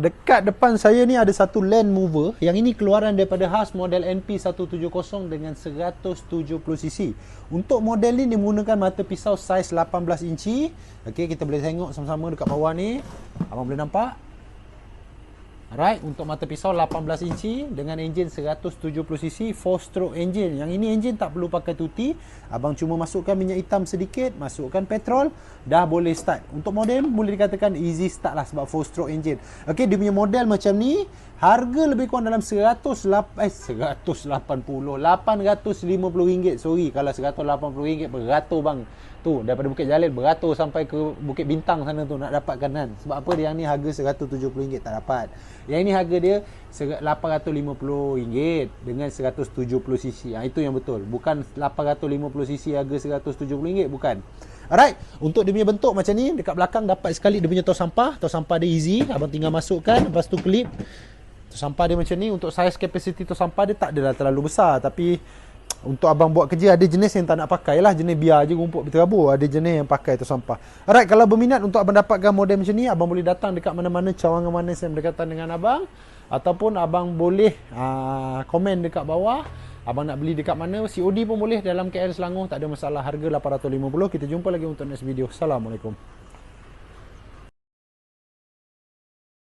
Dekat depan saya ni ada satu land mover. Yang ini keluaran daripada khas model NP170 dengan 170cc. Untuk model ni dia menggunakan mata pisau saiz 18 inci. Okey, kita boleh tengok sama-sama dekat bawah ni. Abang boleh nampak? Alright, untuk mata pisau 18 inci dengan enjin 170cc 4-stroke engine. Yang ini enjin tak perlu pakai tuti. Abang cuma masukkan minyak hitam sedikit, masukkan petrol, dah boleh start. Untuk modem boleh dikatakan easy start lah sebab 4-stroke engine. Okey, dia punya model macam ni, harga lebih kurang dalam 850 ringgit. Sorry kalau 180 ringgit beratur bang. Tu daripada Bukit Jalil beratur sampai ke Bukit Bintang sana tu nak dapatkan kan. Sebab apa dia yang ni harga 170 ringgit tak dapat. Yang ini harga dia 850 ringgit dengan 170cc. Itu yang betul. Bukan 850cc harga 170 ringgit, bukan. Alright, untuk dia punya bentuk macam ni, dekat belakang dapat sekali dia punya tos sampah. Tos sampah dia easy, abang tinggal masukkan, lepas tu klip. Tos sampah dia macam ni. Untuk saiz kapasiti tos sampah dia tak adalah terlalu besar, tapi untuk abang buat kerja ada jenis yang tak nak pakai lah, jenis biar je rumput berterabur, ada jenis yang pakai tos sampah. Alright, kalau berminat untuk abang dapatkan model macam ni, abang boleh datang dekat mana-mana cawangan mana yang berdekatan dengan abang, ataupun abang boleh komen dekat bawah abang nak beli dekat mana. COD pun boleh dalam KL Selangor, tak ada masalah. Harga 850. Kita jumpa lagi untuk next video. Assalamualaikum.